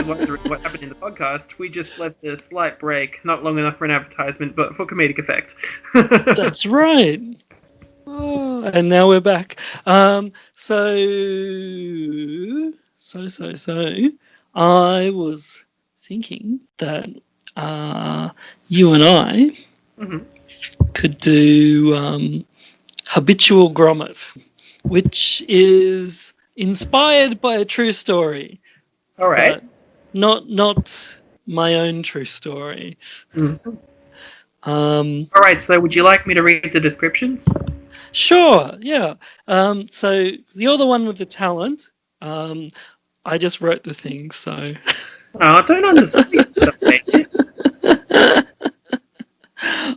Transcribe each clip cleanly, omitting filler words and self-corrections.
Wondering what happened in the podcast. We just left a slight break, not long enough for an advertisement, but for comedic effect. That's right. Oh, and now we're back. So I was thinking that you and I could do Habitual Grommit, which is inspired by a true story. All right. Not my own true story. All right. So, would you like me to read the descriptions? Sure. Yeah. So you're the one with the talent. I just wrote the thing, so. Oh, don't understand.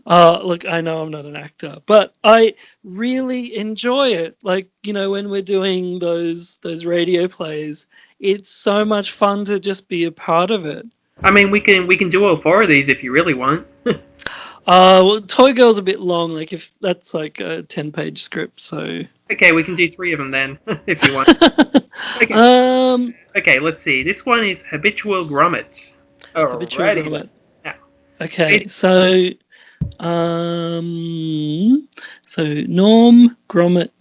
Look, I know I'm not an actor, but I really enjoy it. Like, when we're doing those radio plays, it's so much fun to just be a part of it. I mean, we can do all 4 of these if you really want. Well, Toy Girl's a bit long. Like, if that's like a 10-page script, so. Okay, we can do 3 of them then, if you want. Okay. Okay, let's see. This one is Habitual Grommit. Habitual Grommit. Yeah. Okay, so Norm Grommit.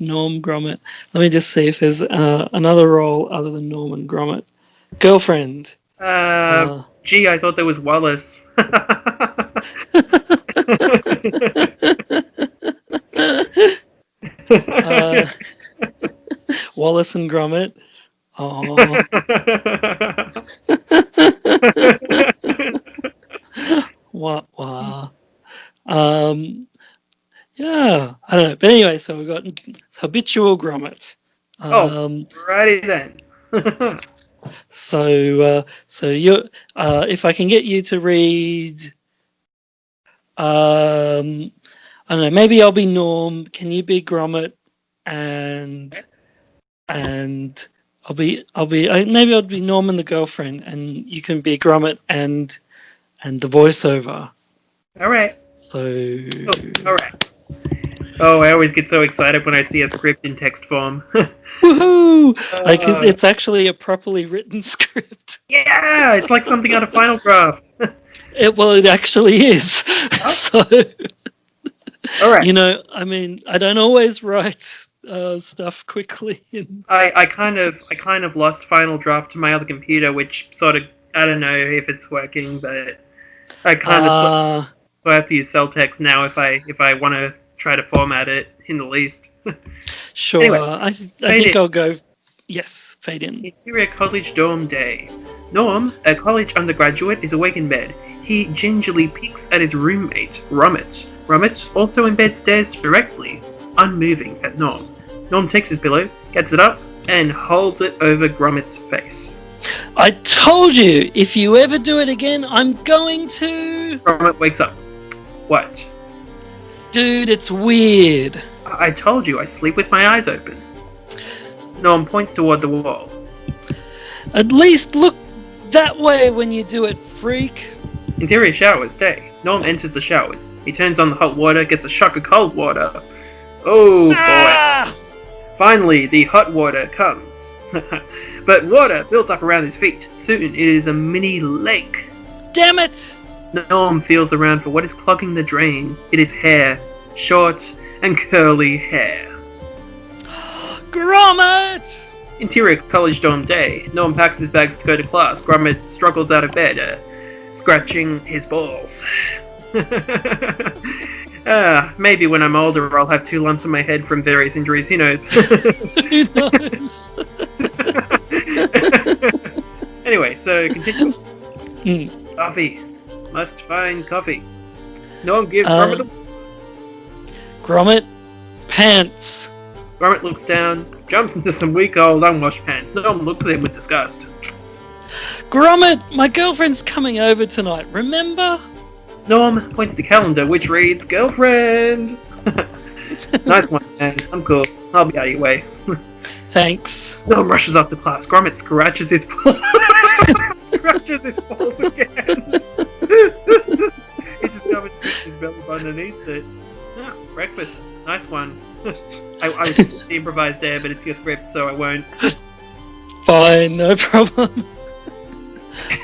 Let me just see if there's another role other than Norm and Grommit. Girlfriend. Gee, I thought there was Wallace. Wallace and Gromit. Oh. Wah. Yeah, I don't know. But anyway, so we've got Habitual Grommit. Righty then. So you, if I can get you to read, I don't know. Maybe I'll be Norm. Can you be Grommit? And maybe I'll be Norm and the girlfriend, and you can be Grommit and the voiceover. All right. So. All right. Oh, I always get so excited when I see a script in text form. Woohoo! It's actually a properly written script. Yeah, it's like something out of Final Draft. It actually is. Oh. So. All right. I mean, I don't always write stuff quickly. I kind of lost Final Draft to my other computer, which sort of, I don't know if it's working, but I kind of so I have to use Celltext now if I want to try to format it in the least. Sure. Anyway, I think I'll go. Yes, fade in. Interior college dorm day. Norm, a college undergraduate, is awake in bed. He gingerly peeks at his roommate, Grommit. Grommit also in bed stares directly, unmoving, at Norm. Norm takes his pillow, gets it up, and holds it over Grommit's face. I told you, if you ever do it again, I'm going to... Grommit wakes up. What? Dude, it's weird. I told you, I sleep with my eyes open. Norm points toward the wall. At least look that way when you do it, freak. Interior showers day. Norm enters the showers. He turns on the hot water, gets a shock of cold water. Oh boy. Finally, the hot water comes. But water builds up around his feet. Soon it is a mini lake. Damn it! Norm feels around for what is clogging the drain. It is hair. Short and curly hair. Grommit! Interior college dorm day. Norm packs his bags to go to class. Grommit struggles out of bed, scratching his balls. Maybe when I'm older I'll have 2 lumps on my head from various injuries. Who knows? Who knows? Anyway, so continue. Coffee. Must find coffee. Norm gives Grommit a... Grommit pants. Grommit looks down, jumps into some weak old unwashed pants. Norm looks at him with disgust. Grommit, my girlfriend's coming over tonight, remember? Norm points to the calendar, which reads, girlfriend! Nice one, man. I'm cool. I'll be out of your way. Thanks. Norm rushes off to class. Grommit scratches his balls. Scratches his balls again. He discovers his belly button underneath it. Ah, breakfast. Nice one. I was going to improvise there, but it's your script, so I won't. Fine, no problem.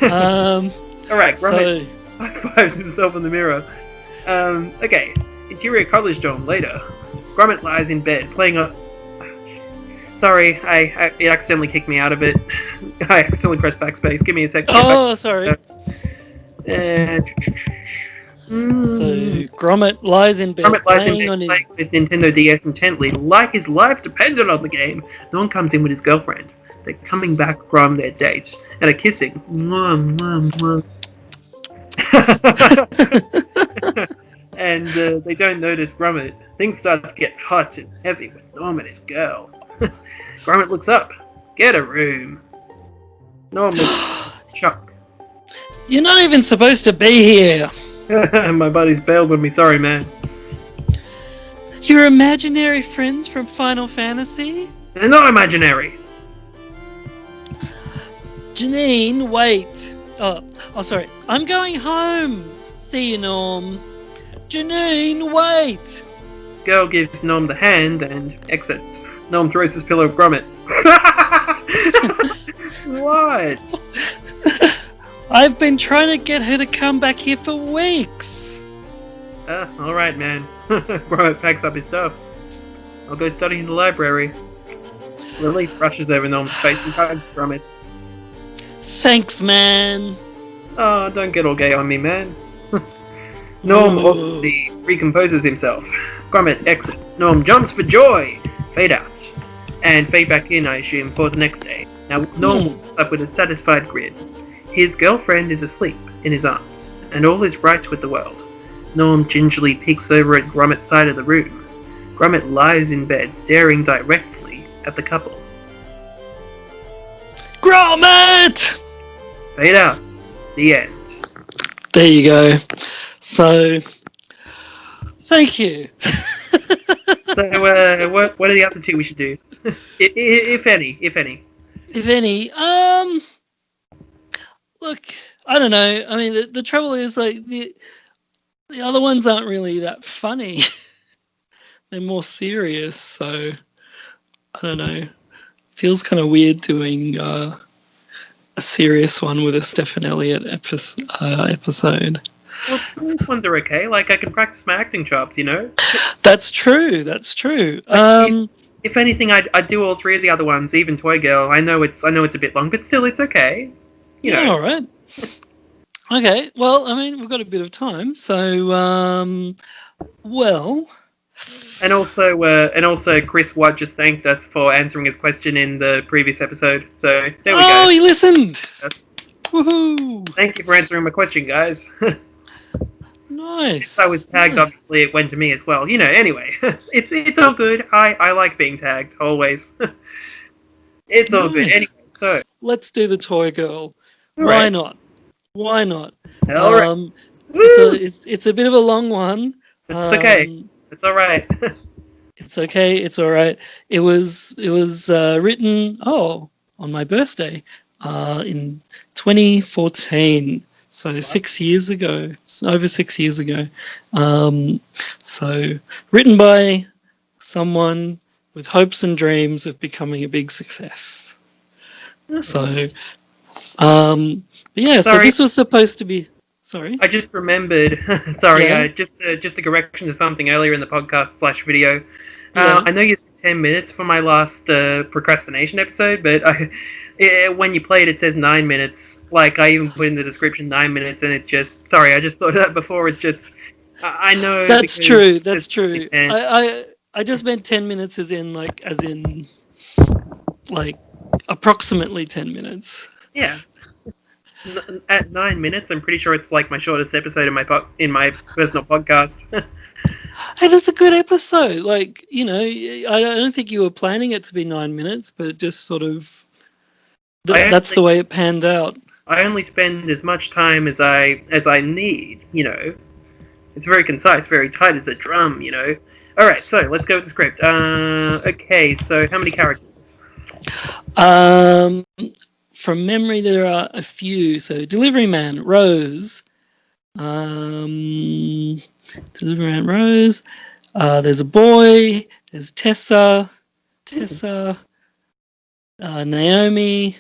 Alright, Grommit So, high-fives himself in the mirror. Okay. Interior college dorm later. Grommit lies in bed, playing a... Sorry, it accidentally kicked me out of it. I accidentally pressed backspace. Give me a sec to get back. sorry. Mm. So Gromit lies in bed Grommit lies in playing bed on his... playing his Nintendo DS intently, like his life depended on the game. Dawn comes in with his girlfriend. They're coming back from their date and are kissing. Mwah, mwah, mwah. And they don't notice Gromit. Things start to get hot and heavy with Norm and his girl. Gromit looks up. Get a room. Norm is shocked. You're not even supposed to be here. My buddy's bailed on me. Sorry, man. Your imaginary friends from Final Fantasy? They're not imaginary. Janine, wait. Oh, sorry. I'm going home. See you, Norm. Janine, wait. Girl gives Norm the hand and exits. Norm throws his pillow at Gromit. What? I've been trying to get her to come back here for weeks. Alright, man. Gromit packs up his stuff. I'll go study in the library. Relief rushes over Norm's face and hugs Gromit. Thanks, man. Oh, don't get all gay on me, man. Norm obviously recomposes himself. Gromit exits. Norm jumps for joy. Fade out. And fade back in, I assume, for the next day. Now, Norm wakes up with a satisfied grin. His girlfriend is asleep in his arms, and all is right with the world. Norm gingerly peeks over at Grommit's side of the room. Gromit lies in bed, staring directly at the couple. Gromit! Fade out. The end. There you go. So, thank you. So, what are the other two we should do? if any. If any, look, I don't know. I mean, the trouble is, like, the other ones aren't really that funny. They're more serious, so I don't know. Feels kind of weird doing a serious one with a Stephen Elliott episode. Well, these ones are okay. Like, I can practice my acting chops, you know? That's true. If anything, I'd do all three of the other ones, even Toy Girl. I know it's a bit long, but still, it's okay. You know. Yeah, all right. Okay, well, I mean, we've got a bit of time, so, well... And also, Chris Watt just thanked us for answering his question in the previous episode. So, there we go. Oh, he listened! Woohoo! Thank you for answering my question, guys. Nice. If I was tagged, obviously, it went to me as well. You know, anyway. It's all good. I like being tagged, always. It's all good. Anyway, so... Let's do the Toy Girl. Right. Why not? All right. It's a bit of a long one. It's okay. It's all right. It's okay. It's all right. It was written on my birthday in 2014. So 6 years ago, over 6 years ago. So written by someone with hopes and dreams of becoming a big success. So, yeah. So this was supposed to be. Sorry. I just remembered. Sorry, Yeah. just a correction to something earlier in the podcast/video. Yeah. I know you said 10 minutes for my last procrastination episode, but when you play it, it says 9 minutes. Like, I even put in the description 9 minutes, and it just... Sorry, I just thought of that before. It's just... I know... That's true. That's it's true. 10. I just meant 10 minutes as in approximately 10 minutes. Yeah. At 9 minutes, I'm pretty sure it's like my shortest episode in my personal podcast. Hey, that's a good episode. Like, you know, I don't think you were planning it to be 9 minutes, but it just sort of... that's the way it panned out. I only spend as much time as I need, you know. It's very concise, very tight as a drum, you know. Alright, so let's go with the script. Okay, so how many characters? From memory, there are a few. So, Delivery Man, Rose. Delivery Man, Rose. There's a boy. There's Tessa, Naomi,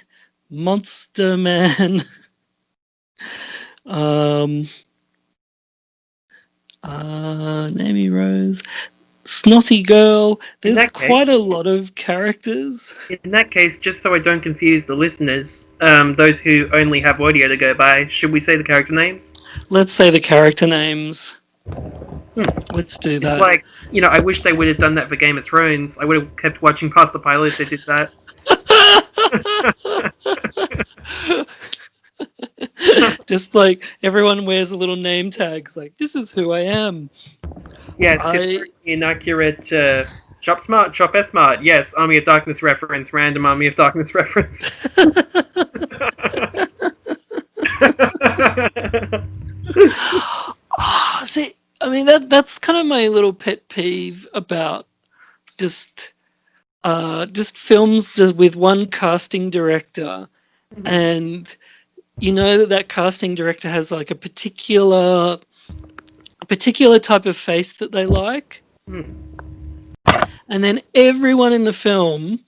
Monster Man, Naomi Rose, Snotty Girl. In There's that quite case, a lot of characters. in that case, just so I don't confuse the listeners, those who only have audio to go by, should we say the character names? Let's say the character names. Hmm. Let's do It's that. like, I wish they would have done that for Game of Thrones. I would have kept watching past the pilot if they did that. Just like everyone wears a little name tags, like this is who I am. Yes, it's inaccurate. Shop smart, shop S smart. Yes, Army of Darkness reference, random Army of Darkness reference. See, I mean that's kind of my little pet peeve about just films just with one casting director, and that casting director has like a particular type of face that they like, and then everyone in the film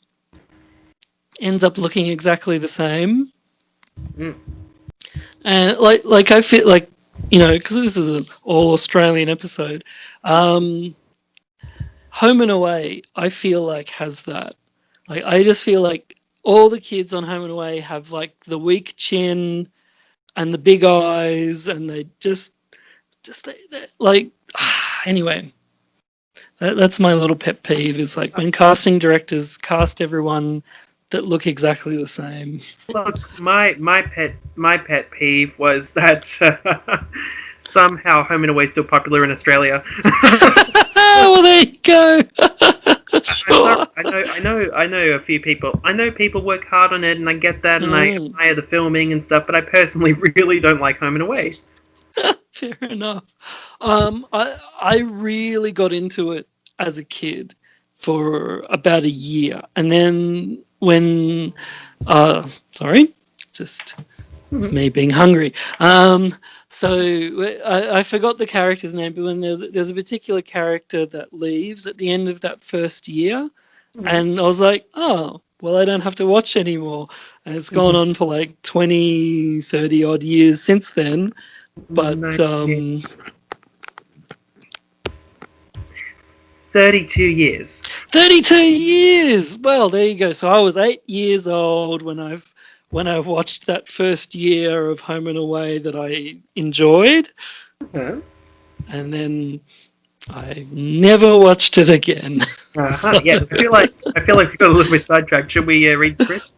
ends up looking exactly the same. And like I feel like, because this is an all Australian episode, Home and Away, I feel like has that. Like I just feel like all the kids on Home and Away have like the weak chin and the big eyes, and they just they like anyway. That's my little pet peeve, is like when casting directors cast everyone that look exactly the same. Look, my pet peeve was that somehow Home and Away is still popular in Australia. Well, there you go. Sure. I know a few people. I know people work hard on it, and I get that, and I admire the filming and stuff. But I personally really don't like Home and Away. Fair enough. I really got into it as a kid for about a year, and then when sorry, just it's me being hungry. So I forgot the character's name, but when there's a particular character that leaves at the end of that first year, and I was like, oh, well, I don't have to watch anymore. And it's gone on for like 20, 30 odd years since then. But 32 years. 32 years. Well, there you go. So I was 8 years old when I've watched that first year of Home and Away that I enjoyed, and then I never watched it again. So, yeah, I feel like we got a little bit sidetracked. Should we read the script?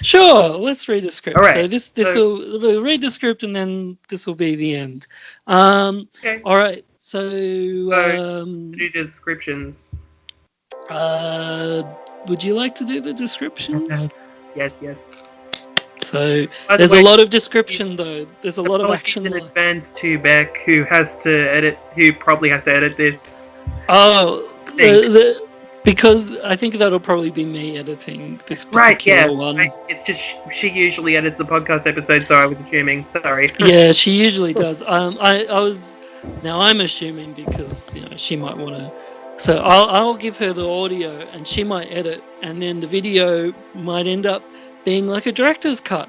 Sure, let's read the script. All right. So we'll read the script, and then this will be the end. Okay. All right. So do the descriptions. Would you like to do the descriptions? Yes. So there's a lot of description, though. There's a lot of action. In advance to Beck, who probably has to edit this. Oh, because I think that'll probably be me editing this particular one. It's just she usually edits the podcast episode, so I was assuming. Sorry. Yeah, she usually does. I'm assuming because she might want to. So I'll give her the audio, and she might edit, and then the video might end up being like a director's cut.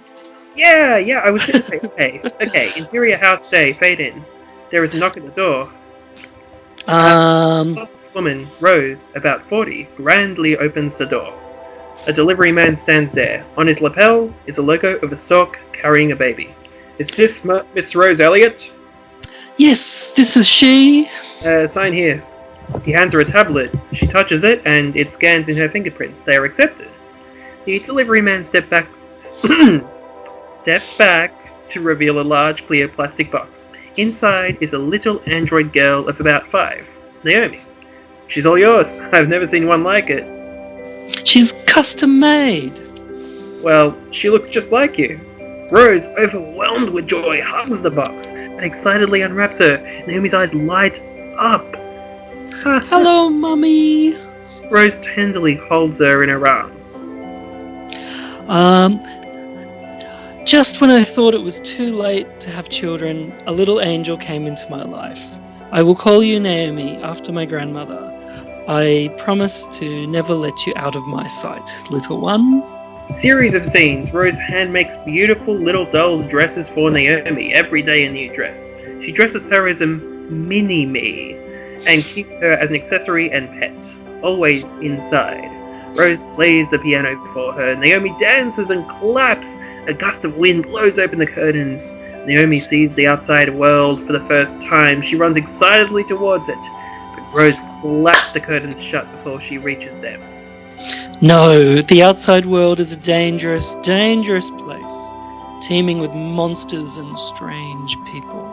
Yeah. I was going to say, okay. Interior house day. Fade in. There is a knock at the door. Woman, Rose, about 40, grandly opens the door. A delivery man stands there. On his lapel is a logo of a stork carrying a baby. Is this Miss Rose Elliott? Yes, this is she. Sign here. He hands her a tablet. She touches it, and it scans in her fingerprints. They are accepted. The delivery man steps back to reveal a large, clear plastic box. Inside is a little android girl of about 5, Naomi. She's all yours. I've never seen one like it. She's custom made. Well, she looks just like you. Rose, overwhelmed with joy, hugs the box and excitedly unwraps her. Naomi's eyes light up. Hello, Mummy. Rose tenderly holds her in her arms. Just when I thought it was too late to have children, a little angel came into my life. I will call you Naomi after my grandmother. I promise to never let you out of my sight, little one. Series of scenes. Rose hand makes beautiful little dolls dresses for Naomi, every day a new dress. She dresses her as a mini-me and keeps her as an accessory and pet, always inside. Rose plays the piano for her. Naomi dances and claps. A gust of wind blows open the curtains. Naomi sees the outside world for the first time. She runs excitedly towards it, but Rose claps the curtains shut before she reaches them. No, the outside world is a dangerous, dangerous place, teeming with monsters and strange people.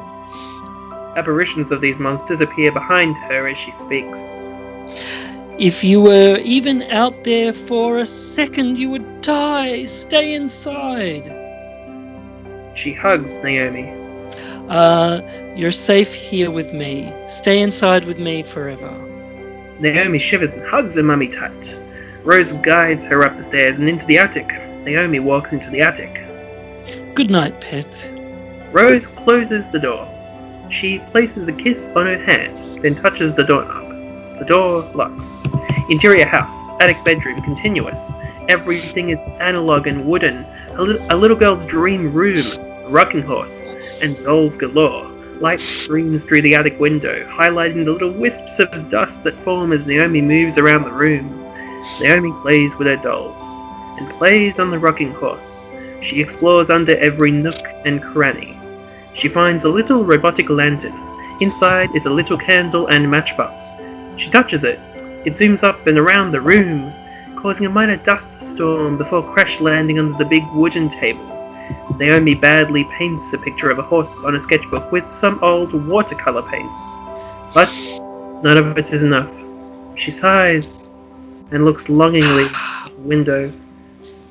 Apparitions of these monsters appear behind her as she speaks. If you were even out there for a second, you would die. Stay inside. She hugs Naomi. You're safe here with me. Stay inside with me forever. Naomi shivers and hugs her mummy tight. Rose guides her up the stairs and into the attic. Naomi walks into the attic. Good night, pet. Rose closes the door. She places a kiss on her hand, then touches the doorknob. The door locks. Interior house, attic bedroom, continuous. Everything is analog and wooden. A little girl's dream room, a rocking horse, and dolls galore. Light streams through the attic window, highlighting the little wisps of dust that form as Naomi moves around the room. Naomi plays with her dolls, and plays on the rocking horse. She explores under every nook and cranny. She finds a little robotic lantern. Inside is a little candle and matchbox. She touches it. It zooms up and around the room, causing a minor dust storm before crash landing onto the big wooden table. Naomi badly paints a picture of a horse on a sketchbook with some old watercolor paints. But none of it is enough. She sighs and looks longingly at the window.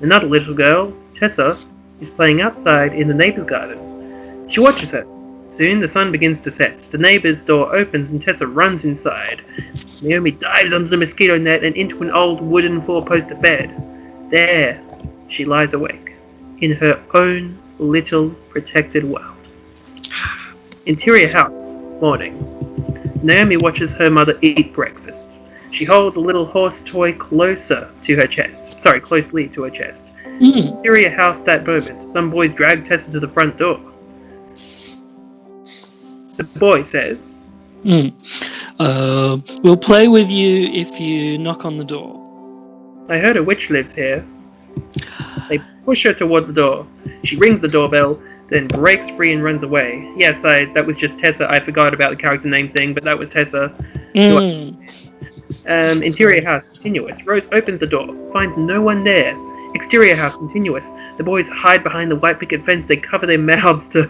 Another little girl, Tessa, is playing outside in the neighbor's garden. She watches her. Soon the sun begins to set. The neighbor's door opens and Tessa runs inside. Naomi dives under the mosquito net and into an old wooden four-poster bed. There, she lies awake, in her own little protected world. Interior house, morning. Naomi watches her mother eat breakfast. She holds a little horse toy closely to her chest. Interior house that moment. Some boys drag Tessa to the front door. The boy says, We'll play with you if you knock on the door. I heard a witch lives here. They push her toward the door. She rings the doorbell, then breaks free and runs away. Yes, that was just Tessa. I forgot about the character name thing, but that was Tessa. Interior house, continuous. Rose opens the door, finds no one there. Exterior house, continuous. The boys hide behind the white picket fence. They cover their mouths to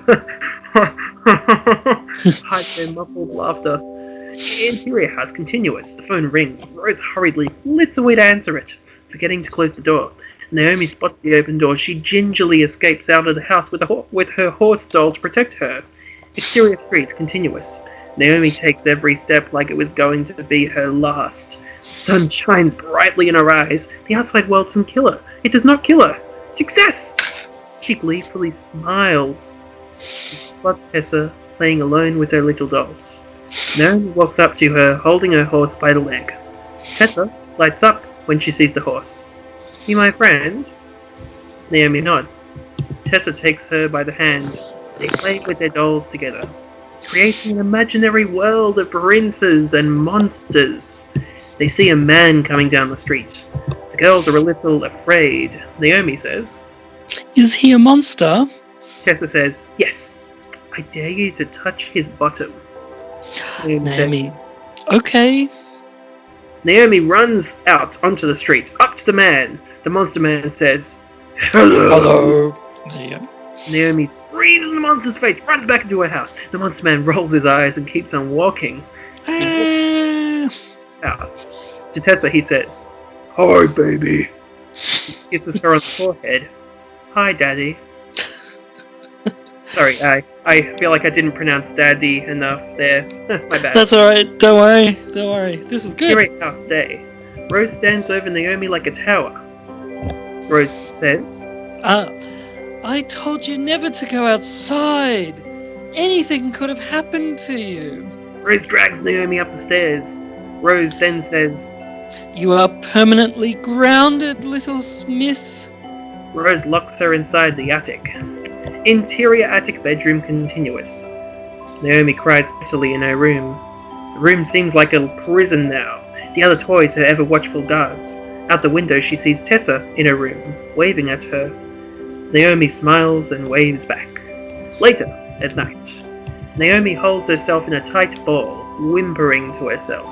hide their muffled laughter. Interior house, continuous. The phone rings. Rose hurriedly flits away to answer it, forgetting to close the door. Naomi spots the open door. She gingerly escapes out of the house with her horse doll to protect her. Exterior street, continuous. Naomi takes every step like it was going to be her last. The sun shines brightly in her eyes. The outside world doesn't kill her. It does not kill her. Success! She gleefully smiles. She spots Tessa playing alone with her little dolls. Naomi walks up to her, holding her horse by the leg. Tessa lights up when she sees the horse. You my friend? Naomi nods. Tessa takes her by the hand. They play with their dolls together, creating an imaginary world of princes and monsters. They see a man coming down the street. The girls are a little afraid. Naomi says, Is he a monster? Tessa says, Yes. I dare you to touch his bottom. Naomi, okay. Naomi runs out onto the street, up to the man. The monster man says, Hello. There you go. Naomi screams in the monster's face, runs back into her house. The monster man rolls his eyes and keeps on walking. House. To Tessa he says, Hi, baby. He kisses her on the forehead. Hi, Daddy. Sorry, I feel like I didn't pronounce Daddy enough there. My bad. That's alright, don't worry. This is good. Great house day. Rose stands over Naomi like a tower. Rose says, I told you never to go outside. Anything could have happened to you. Rose drags Naomi up the stairs. Rose then says, "You are permanently grounded, little miss." Rose locks her inside the attic. Interior attic bedroom continuous. Naomi cries bitterly in her room. The room seems like a prison now. The other toys are ever watchful guards. Out the window she sees Tessa in her room, waving at her. Naomi smiles and waves back. Later, at night, Naomi holds herself in a tight ball, whimpering to herself.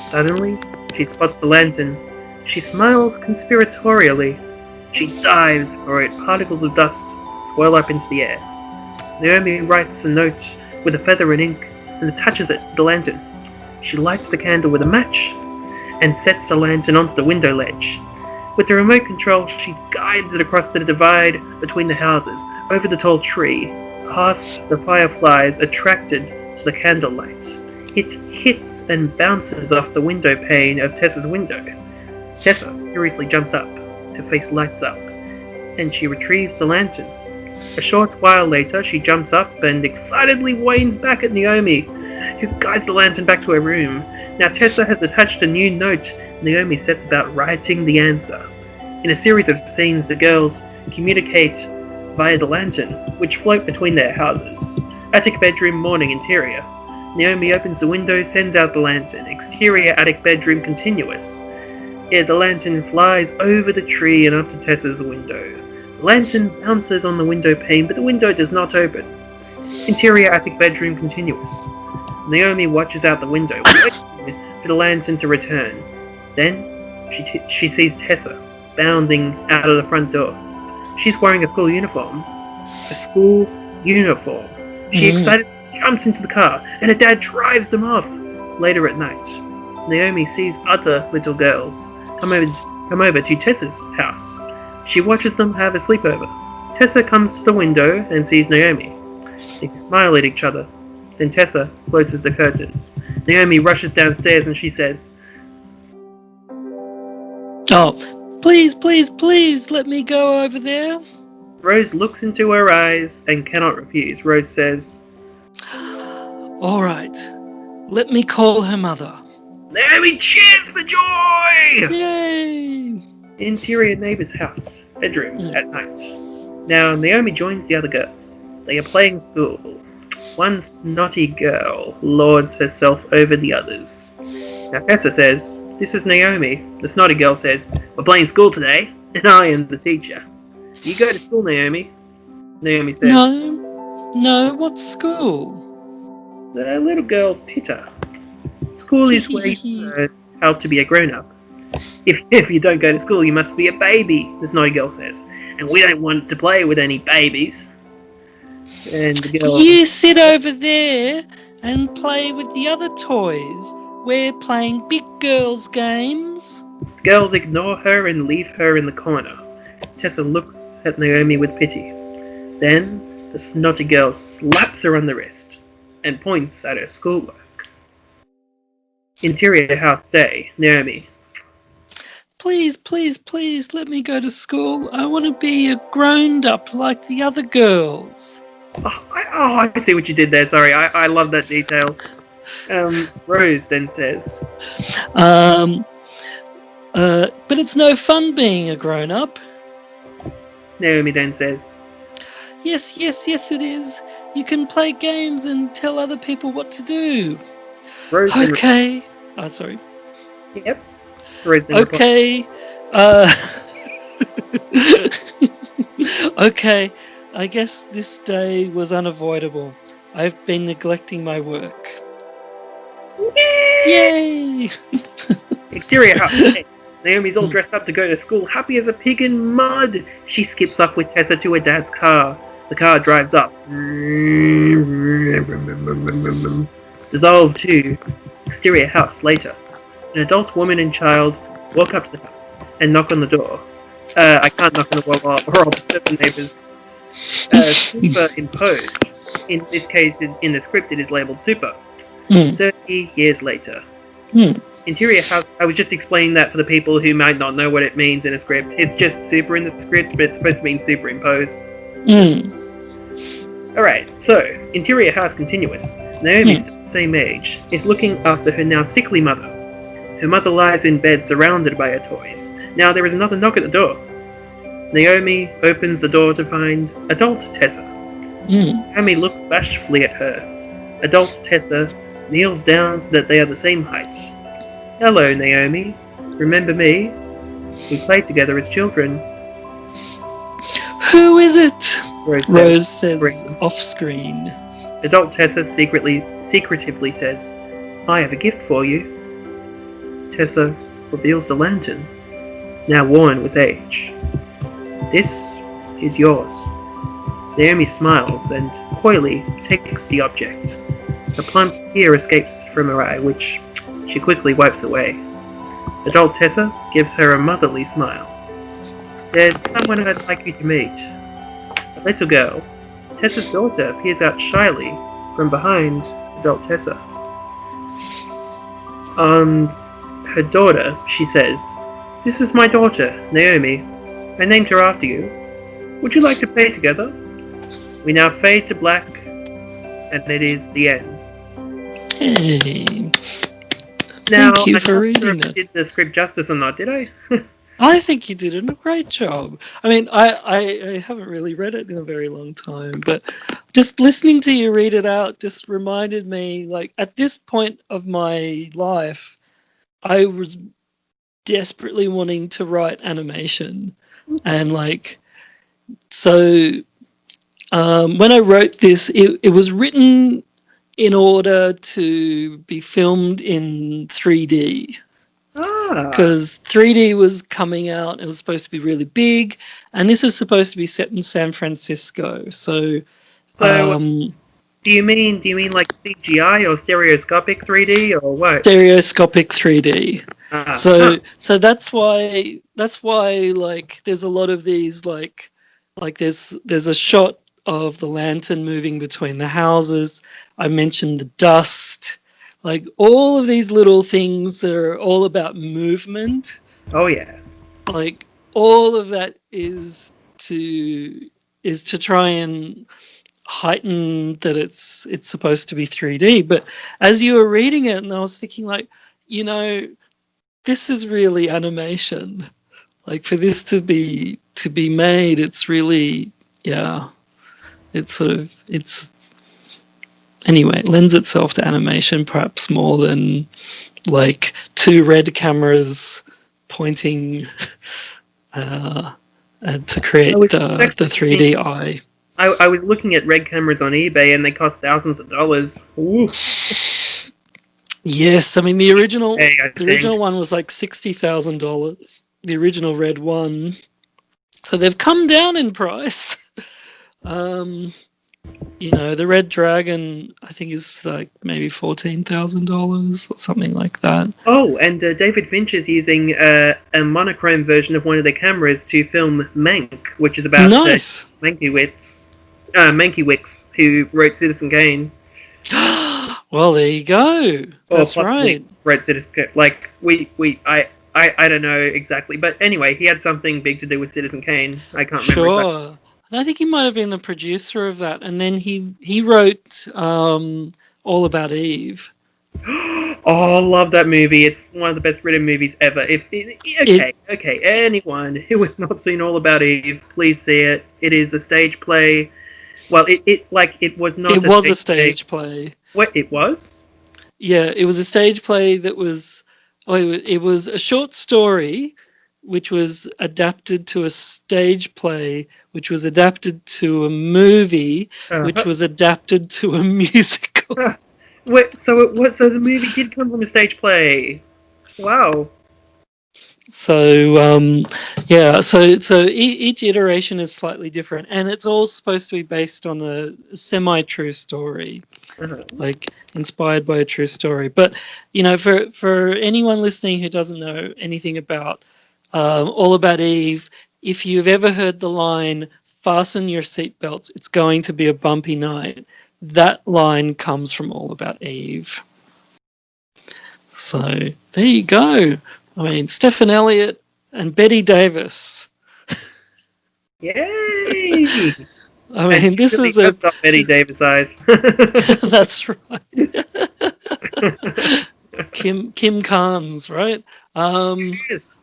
Suddenly, she spots the lantern. She smiles conspiratorially. She dives for it. Particles of dust swirl up into the air. Naomi writes a note with a feather and ink and attaches it to the lantern. She lights the candle with a match and sets the lantern onto the window ledge. With the remote control, she guides it across the divide between the houses, over the tall tree, past the fireflies attracted to the candlelight. It hits and bounces off the window pane of Tessa's window. Tessa furiously jumps up. Her face lights up, and she retrieves the lantern. A short while later, she jumps up and excitedly waves back at Naomi, who guides the lantern back to her room. Now Tessa has attached a new note. Naomi sets about writing the answer. In a series of scenes, the girls communicate via the lantern, which float between their houses. Attic bedroom, morning, interior. Naomi opens the window, sends out the lantern. Exterior attic bedroom, continuous. Here the lantern flies over the tree and up to Tessa's window. The lantern bounces on the window pane, but the window does not open. Interior attic bedroom, continuous. Naomi watches out the window, waiting for the lantern to return. Then, she sees Tessa bounding out of the front door. She's wearing a school uniform. A school uniform. She excitedly jumps into the car, and her dad drives them off. Later at night, Naomi sees other little girls come over to Tessa's house. She watches them have a sleepover. Tessa comes to the window and sees Naomi. They smile at each other. Then Tessa closes the curtains. Naomi rushes downstairs and she says, "Oh, please, please, please, let me go over there." Rose looks into her eyes and cannot refuse. Rose says, "All right, let me call her mother." Naomi cheers for joy! Yay! Interior neighbor's house, bedroom, at night. Now Naomi joins the other girls. They are playing school. One snotty girl lords herself over the others. Now Tessa says, "This is Naomi." The snotty girl says, "We're playing school today, and I am the teacher." "You go to school, Naomi." Naomi says, No, what school? "The little girl's titter. School is where you learn how to be a grown-up. If you don't go to school, you must be a baby," the snotty girl says. "And we don't want to play with any babies." And the girl... "You sit over there and play with the other toys. We're playing big girls' games." Girls ignore her and leave her in the corner. Tessa looks at Naomi with pity. Then the snotty girl slaps her on the wrist and points at her schoolwork. Interior house day. Naomi. "Please, please, please, let me go to school. I want to be a grown-up like the other girls." I see what you did there. Sorry, I love that detail. Rose then says, "But it's no fun being a grown-up." Naomi then says, Yes, it is. You can play games and tell other people what to do." Rose then Okay. Oh, sorry. Yep. Rose then Okay. Okay. I guess this day was unavoidable. I've been neglecting my work. Yay! Exterior house day. Naomi's all dressed up to go to school, happy as a pig in mud. She skips off with Tessa to her dad's car. The car drives up. Dissolve 2. Exterior house later. An adult woman and child walk up to the house and knock on the door. I can't knock on the wall or I'll disturb the neighbors. Super imposed. In this case, in the script, it is labeled super. 30 years later. Interior house, I was just explaining that for the people who might not know what it means in a script. It's just super in the script, but it's supposed to mean superimposed. Alright, so, interior house continuous. Naomi starts same age, is looking after her now sickly mother. Her mother lies in bed surrounded by her toys. Now there is another knock at the door. Naomi opens the door to find adult Tessa. Naomi looks bashfully at her. Adult Tessa kneels down so that they are the same height. Hello, Naomi. Remember me? We played together as children. Who is it? Rose says off screen. Adult Tessa secretively says, I have a gift for you. Tessa reveals the lantern, now worn with age. This is yours. Naomi smiles and coyly takes the object. A plump tear escapes from her eye, which she quickly wipes away. Adult Tessa gives her a motherly smile. There's someone I'd like you to meet. A little girl. Tessa's daughter peers out shyly from behind adult Tessa. Her daughter, she says, This is my daughter, Naomi. I named her after you. Would you like to play together? We now fade to black, and it is the end. Hey. Now, Thank you for I'm not reading sure if I it. did the script justice or not, did I? I think you did a great job. I mean, I haven't really read it in a very long time, but just listening to you read it out just reminded me, like, at this point of my life, I was desperately wanting to write animation. And, like, so when I wrote this, it was written in order to be filmed in 3D. Because 3D was coming out, it was supposed to be really big, and this is supposed to be set in San Francisco. So do you mean like CGI or stereoscopic 3D or what? Stereoscopic 3D. So that's why like there's a lot of these like there's a shot of the lantern moving between the houses. I mentioned the dust. Like all of these little things that are all about movement. Oh yeah. Like all of that is to try and heighten that it's supposed to be 3D. But as you were reading it, and I was thinking, like, this is really animation. Like for this to be made, it's really anyway, it lends itself to animation perhaps more than like two red cameras pointing to create the 3D eye. I was looking at red cameras on eBay and they cost thousands of dollars. Ooh. Yes, I mean the original one was like $60,000. The original red one. So they've come down in price. The Red Dragon, I think, is like maybe $14,000 or something like that. Oh, and David Fincher's using a monochrome version of one of their cameras to film Mank, which is about Mankiewicz, who wrote Citizen Kane. Well, there you go. That's right. Wrote Citizen Kane. Like I don't know exactly, but anyway, he had something big to do with Citizen Kane. I can't remember. Sure. I think he might have been the producer of that, and then he wrote All About Eve. Oh, I love that movie. It's one of the best written movies ever. Okay. Anyone who has not seen All About Eve, please see it. It is a stage play. Well, it was not. It was a stage play. What it was? Yeah, it was a stage play that was. It was a short story, which was adapted to a stage play, which was adapted to a movie, which was adapted to a musical. So the movie did come from a stage play. Wow. So so each iteration is slightly different, and it's all supposed to be based on a semi-true story, like inspired by a true story. But for anyone listening who doesn't know anything about All About Eve, if you've ever heard the line "Fasten your seatbelts, it's going to be a bumpy night," that line comes from All About Eve. So there you go. I mean, Stephen Elliott and Betty Davis. Yay! I And mean, she this really is a. does got Betty Davis eyes. That's right. Kim Carnes, right? Yes.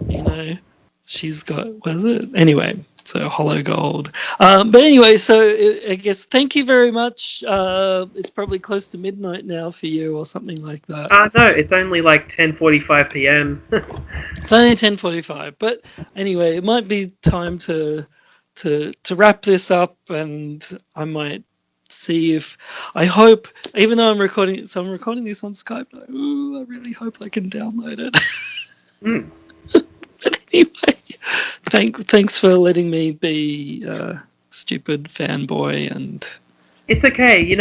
You know, she's got, what is it? Anyway, so hollow gold. But anyway, so I guess thank you very much. It's probably close to midnight now for you or something like that. No, it's only like 10:45 p.m. It's only 10:45, but anyway, it might be time to wrap this up, and I might see if I hope, even though I'm recording, so I'm recording this on Skype. Ooh, I really hope I can download it. Mm. But anyway, thanks for letting me be a stupid fanboy and It's okay,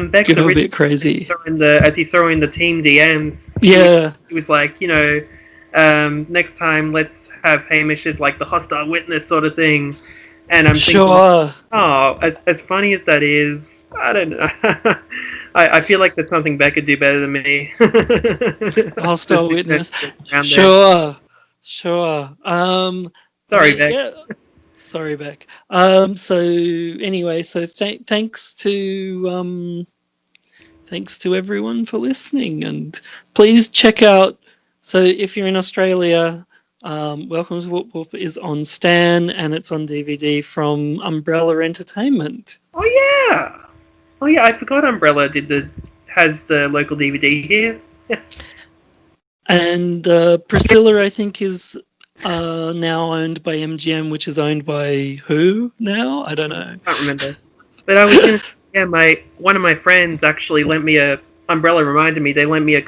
Beck's go a bit originally, crazy. as you saw in the team DMs, Yeah, he was like, next time let's have Hamish as like the hostile witness sort of thing. And I'm thinking, sure. oh, as funny as that is, I don't know. I feel like that's something Beck could do better than me. Hostile witness. Around there. Sure, sure. Sorry, But Beck. yeah, sorry, Beck. So anyway, so thanks to everyone for listening, and please check out. So if you're in Australia, Welcome to Whoop Whoop is on Stan and it's on DVD from Umbrella Entertainment. Oh yeah. Oh yeah. I forgot Umbrella has the local DVD here. And Priscilla, I think, is now owned by MGM, which is owned by who now? I don't know. Can't remember. But I was gonna. Yeah, one of my friends actually lent me a. Umbrella reminded me they lent me a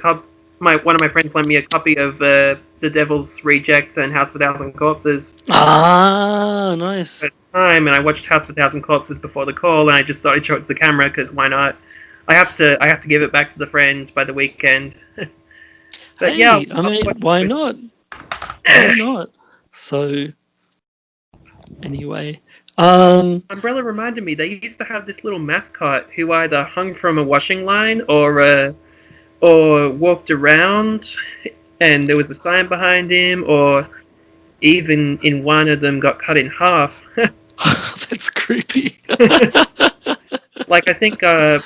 one of my friends lent me a copy of The Devil's Rejects and House of a Thousand Corpses. Ah, nice. First time, and I watched House of a Thousand Corpses before the call, and I just thought I'd show it to the camera because why not? I have to give it back to the friend by the weekend. But Hey, yeah, I mean, why not? Why not? So, anyway, Umbrella reminded me they used to have this little mascot who either hung from a washing line or walked around, and there was a sign behind him, or even in one of them got cut in half. that's creepy. Like I think one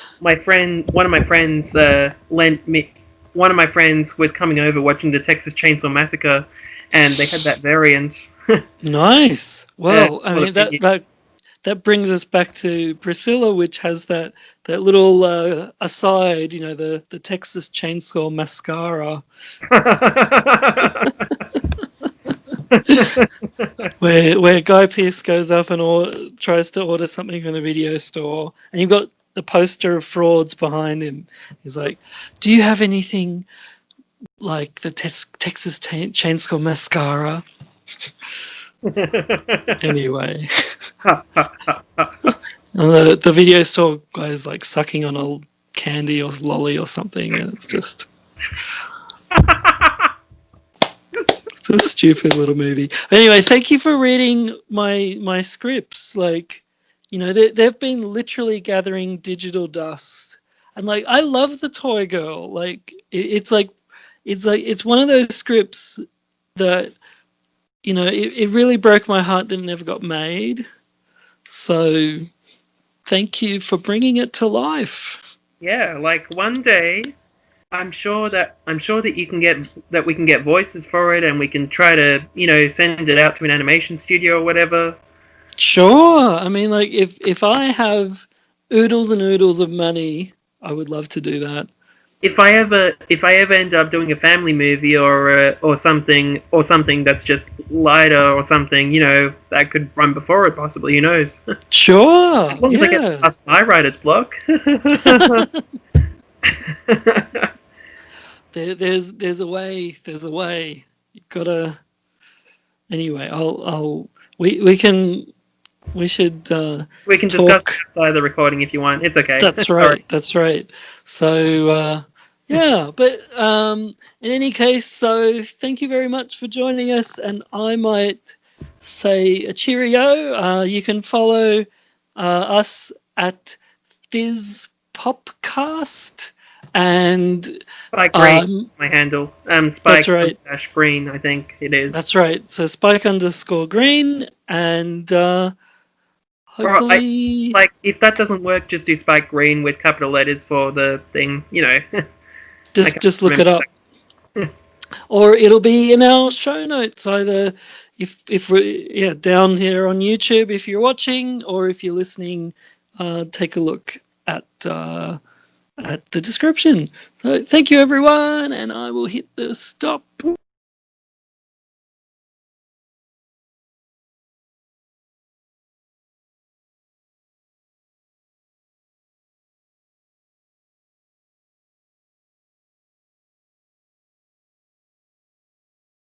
of my friends lent me. One of my friends was coming over watching the Texas Chainsaw Massacre, and they had that variant. Nice. Well, I mean opinion. that brings us back to Priscilla, which has that little aside, the Texas Chainsaw Mascara, where Guy Pearce goes up and tries to order something from the video store, and you've got the poster of frauds behind him. He's like, "Do you have anything like the Texas Chainsaw Mascara?" Anyway, and the video store guy's like sucking on a candy or lolly or something, and it's just. It's a stupid little movie. But anyway, thank you for reading my scripts. Like, they've been literally gathering digital dust, and like I love the Toy Girl. Like, it's one of those scripts that it really broke my heart that it never got made. So, thank you for bringing it to life. Yeah, like one day, I'm sure that we can get voices for it, and we can try to send it out to an animation studio or whatever. Sure. I mean, like if I have oodles and oodles of money, I would love to do that. If I ever end up doing a family movie or something that's just lighter or something, that could run before it possibly. Who knows? Sure. As long as I get past my writer's block. There's a way. There's a way. You've gotta. Anyway, we should. We can discuss outside the recording if you want. It's okay. That's right. That's right. So yeah, but in any case, so thank you very much for joining us, and I might say a cheerio. You can follow us at Fizz Popcast And Spike Green, my handle. That's Spike right. Green, I think it is. That's right. So Spike_Green, and Or hopefully, if that doesn't work, just do Spike Green with capital letters for the thing. I can't just look it remember. up, or it'll be in our show notes either if we're down here on YouTube if you're watching, or if you're listening, take a look at the description. So thank you everyone, and I will hit the stop.